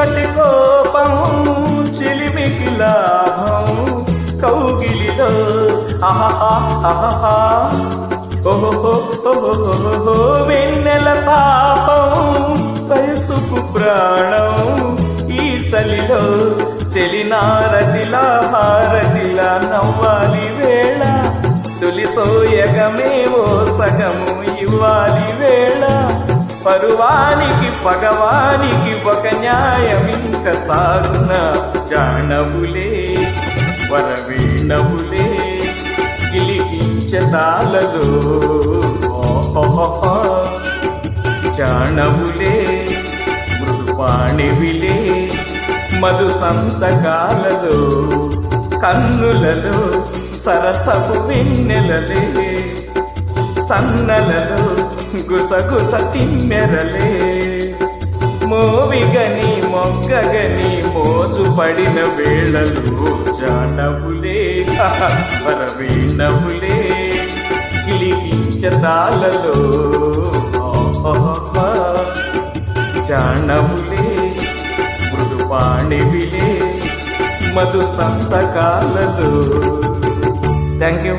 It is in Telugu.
చీకటి కోపం చిలిమికి లాభం కౌగిలిలో ఆహా ఆహా ఓహో ఓహో వెన్నెల తాపం వయసుకు ప్రాణం ఈ చలిలో చెలినారతిలా హారతిలా నవ్వాలి వేళ తొలి సోయగమేవో సగము ఇవ్వాలి వేళ పరువానికి పగవానికి ఒక న్యాయమింక సాగున జానవులే వరవీణవులే గిలిగించతాలలో జానవులే మృదుపాణివిలే మధు సంతకాలలో కన్నులలో సరసపు వెన్నెలలే సన్నలలో గుసగుస తిమ్మెరలే మోవిగని మొగ్గగని మోజు పడిన వేళలు జానవులే వరవీణవులే గిలిగించతాలలో జానవులే మృదుపాణివిలే మధు సంతకాలలో. Thank you.